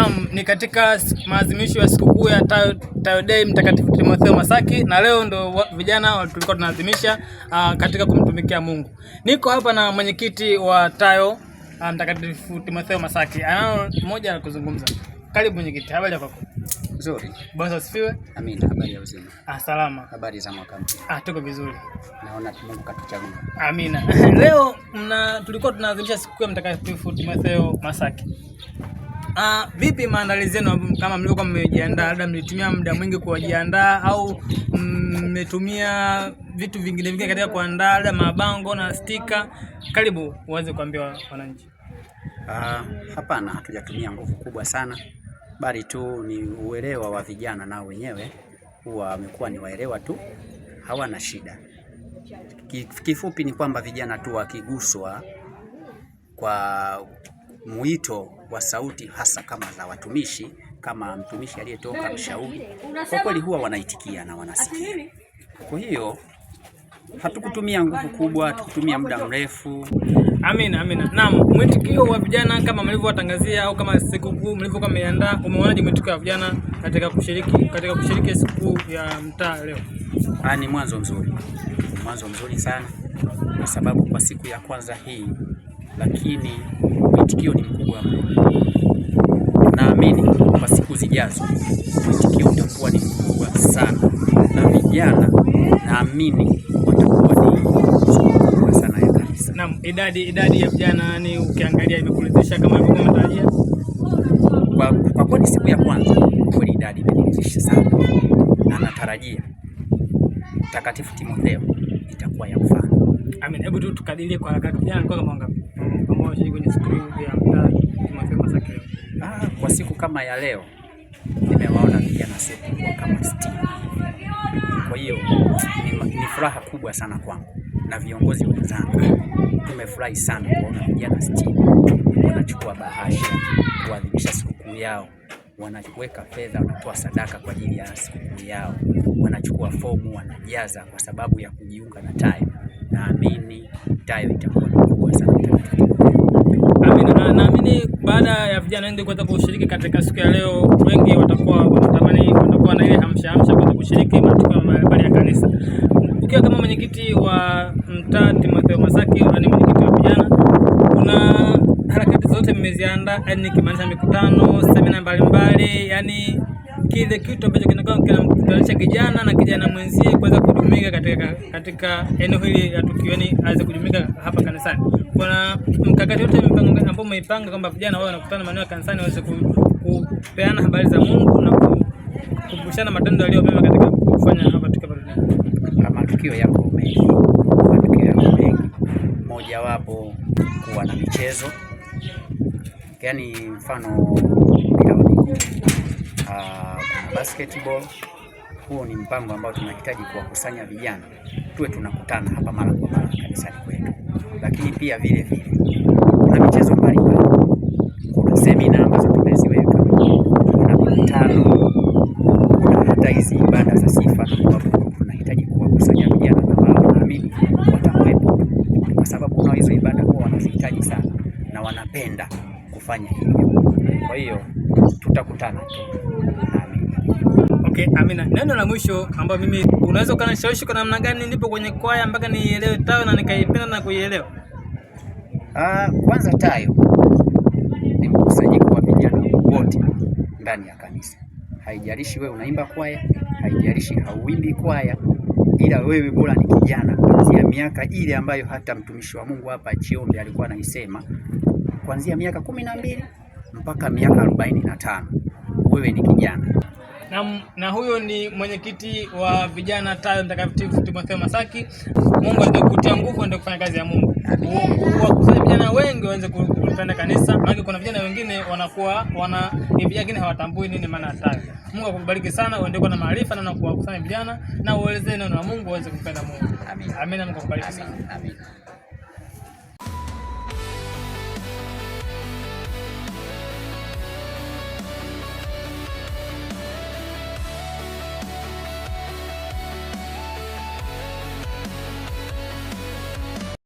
Naam, ni katika maadhimisho ya sikukuu ya Tayo Day Mtakatifu Timotheo Masaki, na leo ndo vijana tulikuwa tunaadhimisha katika kumtumikia Mungu. Niko hapa na mwenyekiti wa Tayo Mtakatifu Timotheo Masaki. Anao mmoja la kuzungumza. Karibu mwenyekiti, habari yako? Nzuri. Bwana asifiwe. Amina, habari ya uzima. Salama. Habari za mwaka mpya. Tuko vizuri. Naona Mungu katuchagua. Amina. Leo tulikuwa tunaadhimisha sikukuu ya Mtakatifu Timotheo Masaki. Vipi maandalizi yenu, kama mlivyokuwa mmejiandaa? Labda mlitumia muda mwingi kujiandaa au mmetumia vitu vingine katika kuandaa, labda mabango na stika? Karibu uanze kuambia wananchi. Hapana, hatujatumia nguvu kubwa sana, bali tu ni uelewa wa vijana, nao wenyewe huwa wamekuwa ni waelewa tu, hawana shida. Kifupi ni kwamba vijana tu wakiguswa kwa mwito wa sauti, hasa kama za watumishi, kama mtumishi aliyetoka mshauri, kwa kweli huwa wanaitikia na wanasikia. Kwa hiyo hatukutumia nguvu kubwa, hatukutumia muda mrefu. Amina. Naam, mwitikio wa vijana kama mlivyowatangazia au kama sikukuu mlivyokuwa mmeandaa, umeonaje mwitikio wa vijana katika kushiriki sikukuu ya mtaa leo? Ni mwanzo mzuri sana, kwa sababu kwa siku ya kwanza hii, lakini mwitikio ni mkubwa mno. Naamini kwa siku zijazo mwitikio utakuwa ni mkubwa sana, na vijana naamini watakuwa ni mkubwa sana ya kanisa. Naam, idadi ya vijana ni ukiangalia imekuridhisha kama ilivyokuwa mnatarajia? Kwa kweli siku ya kwanza kweli idadi imekuridhisha sana, na natarajia Mtakatifu Timotheo itakuwa ya mfano. Amina. Hebu tu tukadirie kwa haraka, vijana kwa kama wangapi ambao washiriki kwenye siku ya mtaa Timotheo Masaki? Kwa siku kama ya leo nimewaona vijana sio kama 60. Kwa hiyo ni furaha kubwa sana kwangu na viongozi wenzangu. Tumefurahi sana kuona vijana 60 wanachukua bahasha kuadhimisha sikukuu yao, wanaweka fedha, wanatoa sadaka kwa ajili ya sikukuu yao, wanachukua fomu, wanajaza kwa sababu ya kujiunga na Tayo. Naamini Tayo itakuwa kubwa sana. Amina. Naamini baada ya vijana wengi kuweza kushiriki katika siku ya leo, wengi watakuwa watakuwa na ile hamsha kuweza kushiriki matukio mbalimbali ya kanisa. Ukiwa kama mwenyekiti wa mtaa Timotheo Masaki, ni mwenyekiti wa vijana, kuna harakati zote mmeziandaa, yani kimaanisha mikutano, semina mbalimbali, yani kile kitu ambacho kinamkutanisha kijana na kijana mwenzie kuweza kudumika katika eneo hili la tukio, yani aweze kujumika hapa kanisani. Kuna mkakati wote ambao umeipanga kwamba vijana wao wanakutana maeneo ya kanisani waweze kupeana habari za Mungu na kukumbushana matendo yaliyo mema katika kufanya hapa tukio duniani? Matukio yako mengi. Moja wapo kuwa na michezo, yani mfano mpira wa miguu, basketball. Huo ni mpango ambao tunahitaji kuwakusanya vijana tuwe tunakutana hapa mara kwa mara kanisani kwetu. Lakini pia vile kuna michezo mbalimbali, kuna semina ambazo tumeziweka, kuna mikutano, kuna hata hizi ibada za sifa ambapo tunahitaji kuwakusanya vijana, na naamini watakuwepo, kwa sababu kuna hizo ibada huwa wanazihitaji sana na wanapenda kufanya hivyo. Kwa hiyo tutakutana tu. Okay, amina. Neno la mwisho ambao mimi unaweza ukanishawishi kwa namna gani nipo kwenye kwaya mpaka nielewe Tayo na nikaipenda na kuielewa? Kwanza Tayo ni mkusanyiko wa vijana wote ndani ya kanisa. Haijalishi wewe unaimba kwaya, haijalishi hauimbi kwaya, ila wewe bora ni kijana kuanzia miaka ile ambayo hata mtumishi wa Mungu hapa Chiombe alikuwa anaisema, kuanzia miaka 12 mpaka miaka 45, wewe ni kijana. Na huyo ni mwenyekiti wa vijana Tayo Mtakatifu Timotheo Masaki. Mungu atakutia nguvu ndio kufanya kazi ya Mungu. Wakusanya vijana wengi waanze kupenda kanisa. Maana kuna vijana wengine wanakuwa wengine hawatambui nini maana ya Tayo. Mungu akubariki sana, uendelee na maarifa na kuwakusanya vijana na uelezee neno la Mungu waweze kupenda Mungu. Amina. Amina. Mungu akubariki sana. Amina.